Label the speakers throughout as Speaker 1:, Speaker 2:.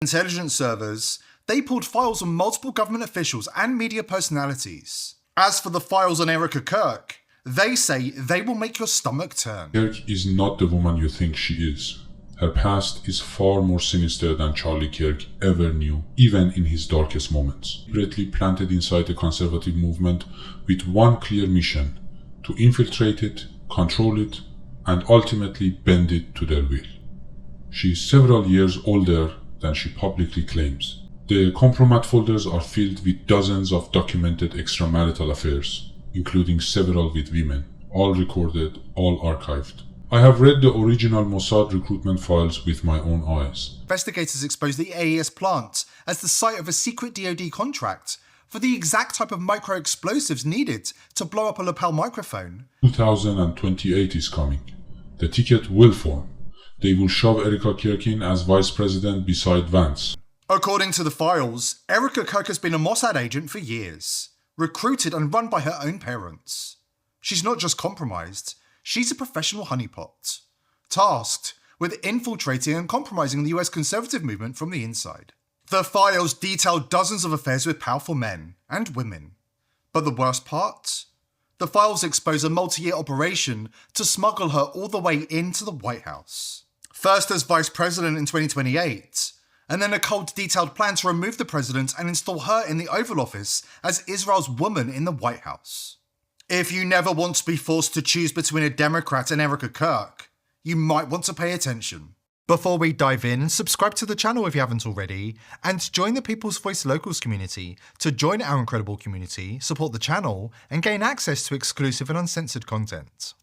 Speaker 1: intelligence servers, they pulled files on multiple government officials and media personalities. As for the files on Erika Kirk, they say they will make your stomach turn.
Speaker 2: Kirk is not the woman you think she is. Her past is far more sinister than Charlie Kirk ever knew, even in his darkest moments. Deliberately planted inside the conservative movement with one clear mission: to infiltrate it, control it, and ultimately bend it to their will. She is several years older than she publicly claims. The compromat folders are filled with dozens of documented extramarital affairs, including several with women, all recorded, all archived. I have read the original Mossad recruitment files with my own eyes.
Speaker 1: Investigators exposed the AES plant as the site of a secret DoD contract for the exact type of micro-explosives needed to blow up a lapel microphone.
Speaker 2: 2028 is coming. The ticket will form. They will shove Erika Kirk in as vice president beside Vance.
Speaker 1: According to the files, Erika Kirk has been a Mossad agent for years, recruited and run by her own parents. She's not just compromised, she's a professional honeypot, tasked with infiltrating and compromising the US conservative movement from the inside. The files detail dozens of affairs with powerful men and women. But the worst part? The files expose a multi-year operation to smuggle her all the way into the White House. First as vice president in 2028, and then a cold detailed plan to remove the president and install her in the Oval Office as Israel's woman in the White House. If you never want to be forced to choose between a Democrat and Erika Kirk, you might want to pay attention. Before we dive in, subscribe to the channel if you haven't already, and join the People's Voice Locals community to join our incredible community, support the channel, and gain access to exclusive and uncensored content.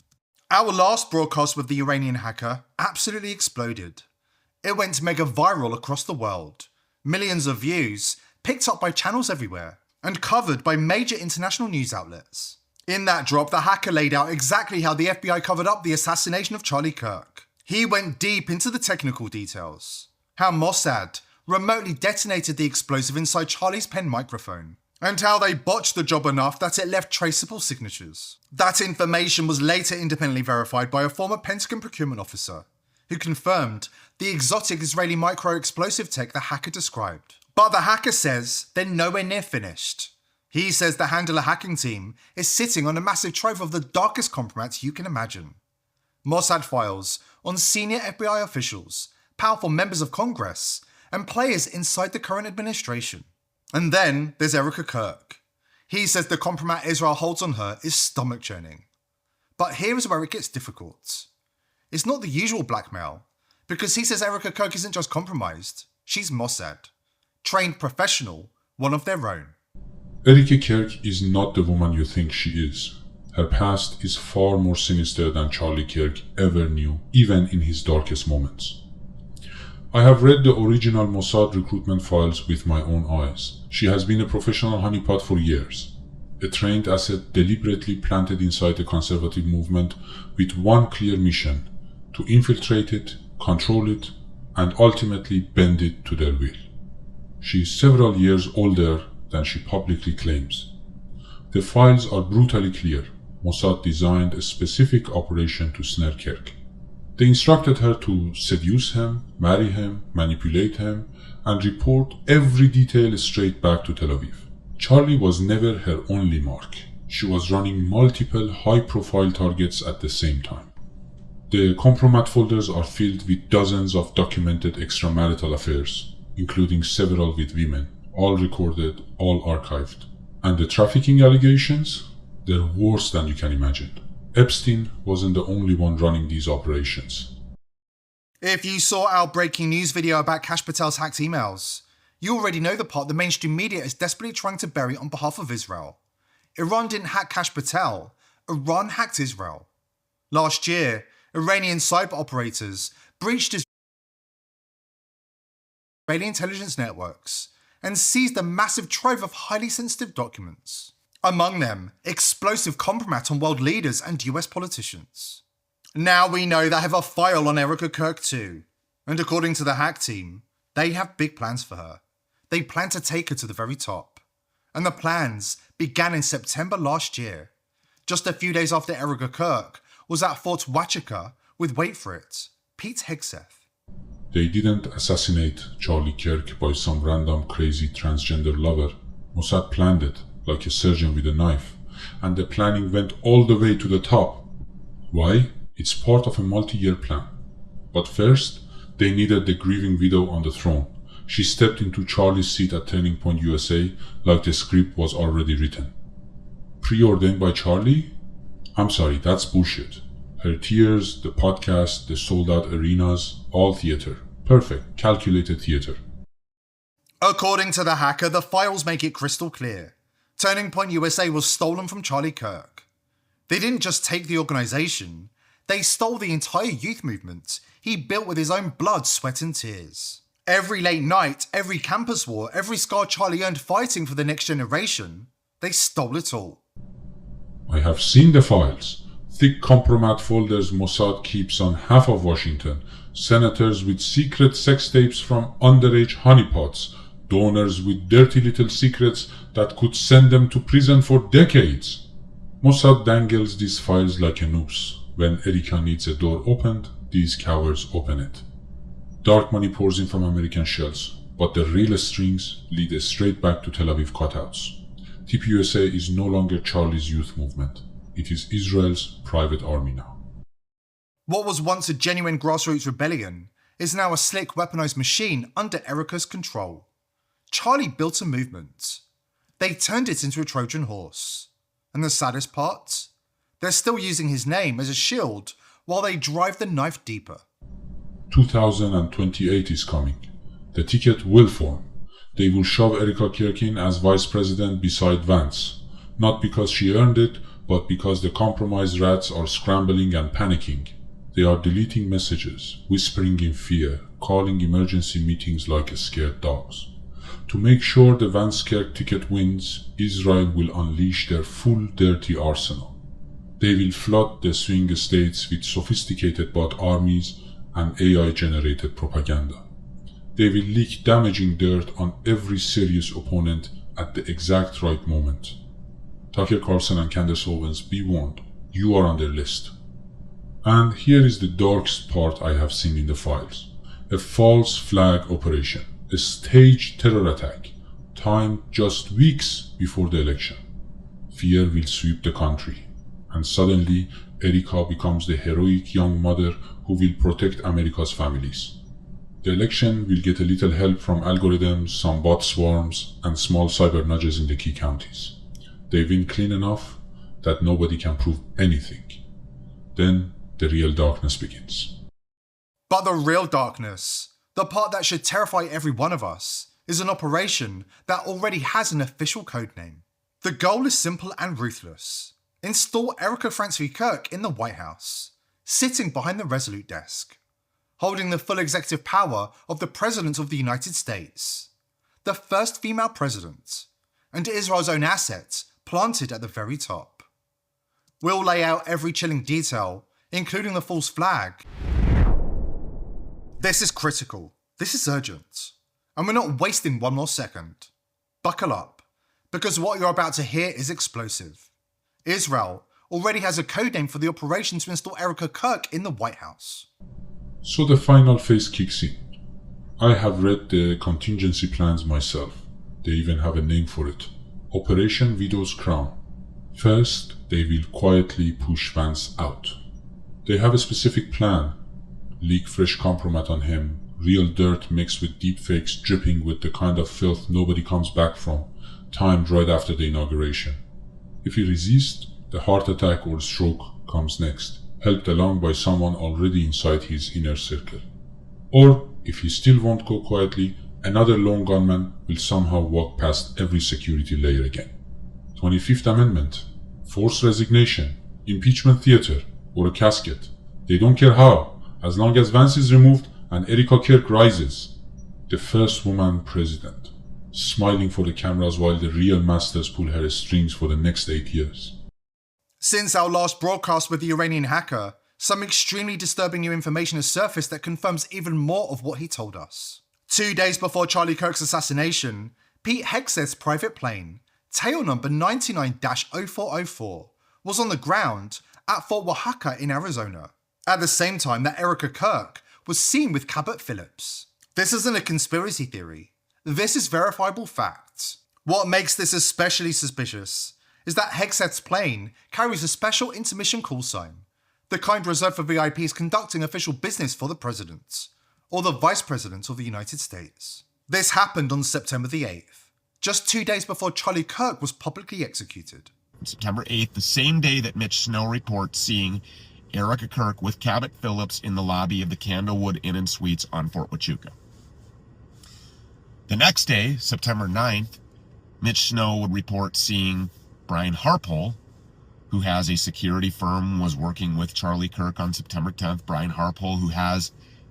Speaker 1: Our last broadcast with the Iranian hacker absolutely exploded. It went mega viral across the world, millions of views, picked up by channels everywhere, and covered by major international news outlets. In that drop, the hacker laid out exactly how the FBI covered up the assassination of Charlie Kirk. He went deep into the technical details, how Mossad remotely detonated the explosive inside Charlie's pen microphone, and how they botched the job enough that it left traceable signatures. That information was later independently verified by a former Pentagon procurement officer, who confirmed the exotic Israeli micro-explosive tech the hacker described. But the hacker says they're nowhere near finished. He says the Handler hacking team is sitting on a massive trove of the darkest compromats you can imagine. Mossad files on senior FBI officials, powerful members of Congress, and players inside the current administration. And then there's Erika Kirk. He says the compromat Israel holds on her is stomach-churning. But here is where it gets difficult. It's not the usual blackmail, because he says Erika Kirk isn't just compromised, she's Mossad. Trained professional, one of their own.
Speaker 2: Erika Kirk is not the woman you think she is. Her past is far more sinister than Charlie Kirk ever knew, even in his darkest moments. I have read the original Mossad recruitment files with my own eyes. She has been a professional honeypot for years, a trained asset deliberately planted inside the conservative movement with one clear mission: to infiltrate it, control it, and ultimately bend it to their will. She is several years older than she publicly claims. The files are brutally clear. Mossad designed a specific operation to snare Kirk. They instructed her to seduce him, marry him, manipulate him, and report every detail straight back to Tel Aviv. Charlie was never her only mark. She was running multiple high-profile targets at the same time. The compromat folders are filled with dozens of documented extramarital affairs, including several with women, all recorded, all archived. And the trafficking allegations? They're worse than you can imagine. Epstein wasn't the only one running these operations.
Speaker 1: If you saw our breaking news video about Kash Patel's hacked emails, you already know the part the mainstream media is desperately trying to bury on behalf of Israel. Iran didn't hack Kash Patel, Iran hacked Israel. Last year, Iranian cyber operators breached Israeli intelligence networks and seized a massive trove of highly sensitive documents. Among them, explosive compromat on world leaders and US politicians. Now we know they have a file on Erika Kirk too, and according to the hack team, they have big plans for her. They plan to take her to the very top. And the plans began in September last year, just a few days after Erika Kirk was at Fort Huachuca with, wait for it, Pete Hegseth.
Speaker 2: They didn't assassinate Charlie Kirk by some random crazy transgender lover. Mossad planned it, like a surgeon with a knife, and the planning went all the way to the top. Why? It's part of a multi-year plan. But first, they needed the grieving widow on the throne. She stepped into Charlie's seat at Turning Point USA like the script was already written. Preordained by Charlie? I'm sorry, that's bullshit. Her tears, the podcast, the sold-out arenas, all theater. Perfect, calculated theater.
Speaker 1: According to the hacker, the files make it crystal clear. Turning Point USA was stolen from Charlie Kirk. They didn't just take the organisation, they stole the entire youth movement he built with his own blood, sweat and tears. Every late night, every campus war, every scar Charlie earned fighting for the next generation, they stole it all.
Speaker 2: I have seen the files. Thick compromat folders Mossad keeps on half of Washington, senators with secret sex tapes from underage honeypots, donors with dirty little secrets that could send them to prison for decades. Mossad dangles these files like a noose. When Erika needs a door opened, these cowards open it. Dark money pours in from American shells, but the real strings lead straight back to Tel Aviv cutouts. TPUSA is no longer Charlie's youth movement. It is Israel's private army now.
Speaker 1: What was once a genuine grassroots rebellion is now a slick weaponized machine under Erika's control. Charlie built a movement. They turned it into a Trojan horse. And the saddest part? They're still using his name as a shield while they drive the knife deeper.
Speaker 2: 2028 is coming. The ticket will form. They will shove Erika Kirk in as vice president beside Vance. Not because she earned it, but because the compromised rats are scrambling and panicking. They are deleting messages, whispering in fear, calling emergency meetings like scared dogs. To make sure the Vance Kirk ticket wins, Israel will unleash their full dirty arsenal. They will flood the swing states with sophisticated bot armies and AI-generated propaganda. They will leak damaging dirt on every serious opponent at the exact right moment. Tucker Carlson and Candace Owens, be warned, you are on their list. And here is the darkest part I have seen in the files. A false flag operation, a staged terror attack, timed just weeks before the election. Fear will sweep the country, and suddenly Erika becomes the heroic young mother who will protect America's families. The election will get a little help from algorithms, some bot swarms, and small cyber nudges in the key counties. They win clean enough that nobody can prove anything. Then the real darkness begins.
Speaker 1: But the real darkness, the part that should terrify every one of us, is an operation that already has an official codename. The goal is simple and ruthless. Install Erika Franz-V Kirk in the White House, sitting behind the Resolute desk, holding the full executive power of the President of the United States, the first female president, and Israel's own asset planted at the very top. We'll lay out every chilling detail, including the false flag. This is critical, this is urgent, and we're not wasting one more second. Buckle up, because what you're about to hear is explosive. Israel already has a codename for the operation to install Erika Kirk in the White House.
Speaker 2: So the final phase kicks in. I have read the contingency plans myself. They even have a name for it. Operation Widow's Crown. First, they will quietly push Vance out. They have a specific plan. Leak fresh compromat on him, real dirt mixed with deepfakes dripping with the kind of filth nobody comes back from, timed right after the inauguration. If he resists, the heart attack or stroke comes next, helped along by someone already inside his inner circle. Or, if he still won't go quietly, another lone gunman will somehow walk past every security layer again. 25th Amendment, forced resignation, impeachment theater, or a casket. They don't care how, as long as Vance is removed and Erika Kirk rises. The first woman president, smiling for the cameras while the real masters pull her strings for the next 8 years.
Speaker 1: Since our last broadcast with the Iranian hacker, some extremely disturbing new information has surfaced that confirms even more of what he told us. 2 days before Charlie Kirk's assassination, Pete Hegseth's private plane, tail number 99-0404, was on the ground at Fort Oaxaca in Arizona, at the same time that Erika Kirk was seen with Cabot Phillips. This isn't a conspiracy theory. This is verifiable fact. What makes this especially suspicious is that Hegseth's plane carries a special intermission call sign, the kind reserved for VIPs conducting official business for the President, or the Vice President of the United States. This happened on September the 8th, just 2 days before Charlie Kirk was publicly executed.
Speaker 3: September 8th, the same day that Mitch Snow reports seeing Erika Kirk with Cabot Phillips in the lobby of the Candlewood Inn and Suites on Fort Huachuca. The next day, September 9th, Mitch Snow would report seeing Brian Harpole, who has a security firm, was working with Charlie Kirk on September 10th. Brian Harpole, who has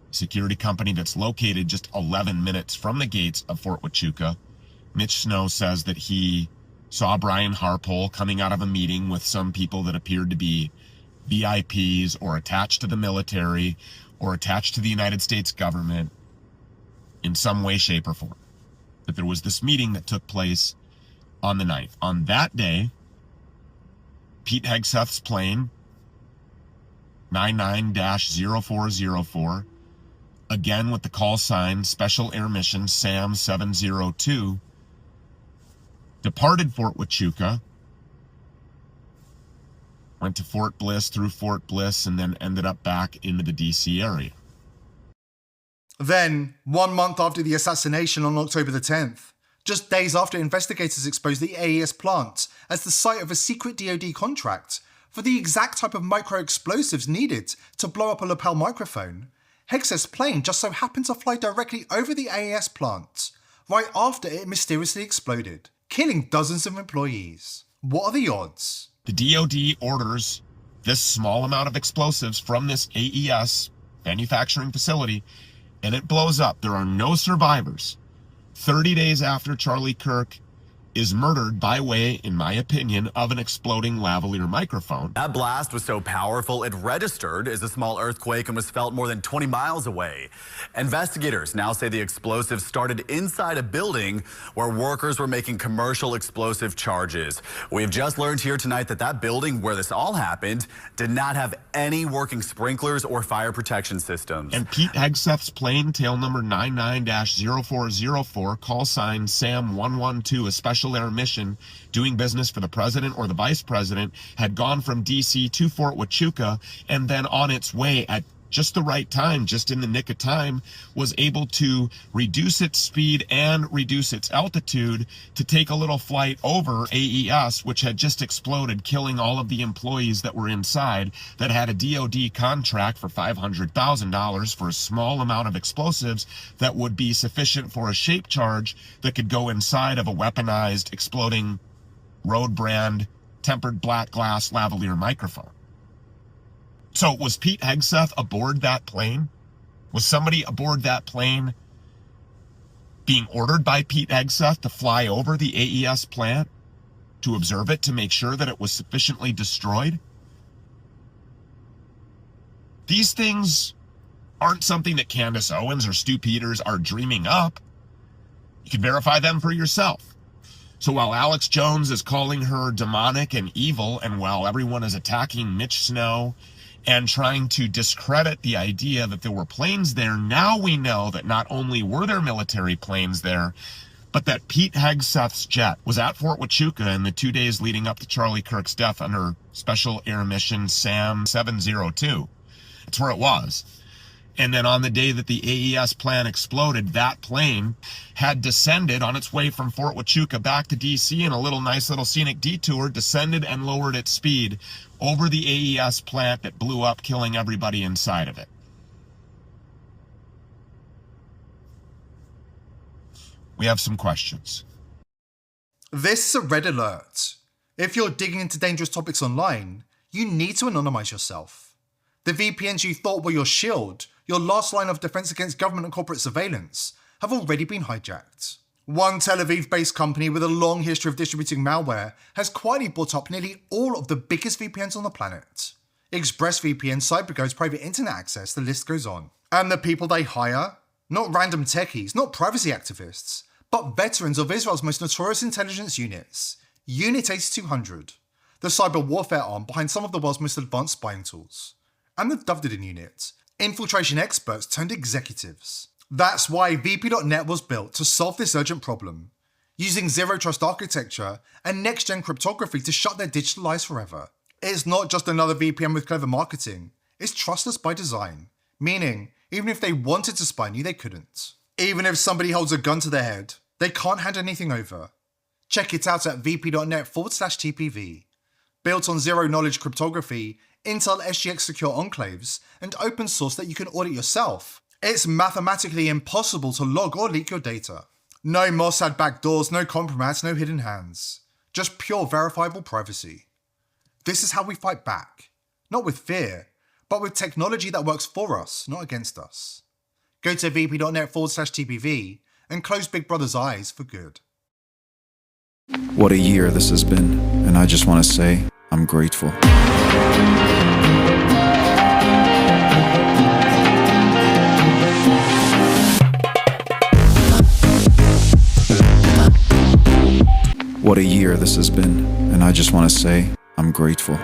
Speaker 3: a security company that's located just 11 minutes from the gates of Fort Huachuca. Mitch Snow says that he saw Brian Harpole coming out of a meeting with some people that appeared to be VIPs or attached to the military or attached to the United States government in some way, shape, or form. That there was this meeting that took place on the 9th. On that day, Pete Hegseth's plane, 99-0404, again with the call sign Special Air Mission SAM 702, departed Fort Huachuca, went to Fort Bliss, through Fort Bliss, and then ended up back into the DC area.
Speaker 1: Then, 1 month after the assassination on October the 10th, just days after investigators exposed the AES plant as the site of a secret DoD contract for the exact type of micro-explosives needed to blow up a lapel microphone, Hegseth's plane just so happened to fly directly over the AES plant, right after it mysteriously exploded, killing dozens of employees. What are the odds?
Speaker 3: The DoD orders this small amount of explosives from this AES manufacturing facility, and it blows up. There are no survivors. 30 days after Charlie Kirk is murdered by way, in my opinion, of an exploding lavalier microphone.
Speaker 4: That blast was so powerful it registered as a small earthquake and was felt more than 20 miles away. Investigators now say the explosive started inside a building where workers were making commercial explosive charges. We've just learned here tonight that that building where this all happened did not have any working sprinklers or fire protection systems.
Speaker 3: And Pete Hegseth's plane, tail number 99-0404, call sign SAM 112, a special air mission doing business for the president or the vice president, had gone from DC to Fort Huachuca, and then on its way at just the right time, just in the nick of time, was able to reduce its speed and reduce its altitude to take a little flight over AES, which had just exploded, killing all of the employees that were inside, that had a DoD contract for $500,000 for a small amount of explosives that would be sufficient for a shape charge that could go inside of a weaponized, exploding, road brand, tempered black glass lavalier microphone. So was Pete Hegseth aboard that plane? Was somebody aboard that plane being ordered by Pete Hegseth to fly over the AES plant to observe it, to make sure that it was sufficiently destroyed? These things aren't something that Candace Owens or Stu Peters are dreaming up. You can verify them for yourself. So while Alex Jones is calling her demonic and evil, and while everyone is attacking Mitch Snow and trying to discredit the idea that there were planes there, now we know that not only were there military planes there, but that Pete Hegseth's jet was at Fort Huachuca in the 2 days leading up to Charlie Kirk's death under Special Air Mission SAM 702. That's where it was. And then on the day that the AES plant exploded, that plane had descended on its way from Fort Huachuca back to DC in a nice little scenic detour, descended and lowered its speed over the AES plant that blew up, killing everybody inside of it. We have some questions.
Speaker 1: This is a red alert. If you're digging into dangerous topics online, you need to anonymize yourself. The VPNs you thought were your shield, your last line of defense against government and corporate surveillance, have already been hijacked. One Tel Aviv-based company with a long history of distributing malware has quietly bought up nearly all of the biggest VPNs on the planet. ExpressVPN, CyberGo's private internet access, the list goes on. And the people they hire? Not random techies, not privacy activists, but veterans of Israel's most notorious intelligence units, Unit 8200, the cyber warfare arm behind some of the world's most advanced spying tools. And the Dovdadin unit, infiltration experts turned executives. That's why VP.net was built to solve this urgent problem, using zero trust architecture and next-gen cryptography to shut their digital lives forever. It's not just another VPN with clever marketing, it's trustless by design, meaning even if they wanted to spy on you, they couldn't. Even if somebody holds a gun to their head, they can't hand anything over. Check it out at vp.net/TPV. Built on zero-knowledge cryptography, Intel SGX secure enclaves, and open source that you can audit yourself, it's mathematically impossible to log or leak your data. No Mossad backdoors, no compromise, no hidden hands. Just pure verifiable privacy. This is how we fight back. Not with fear, but with technology that works for us, not against us. Go to vp.net/TPV and close Big Brother's eyes for good.
Speaker 5: What a year this has been, and I just want to say I'm grateful. What a year this has been, and I just want to say I'm grateful.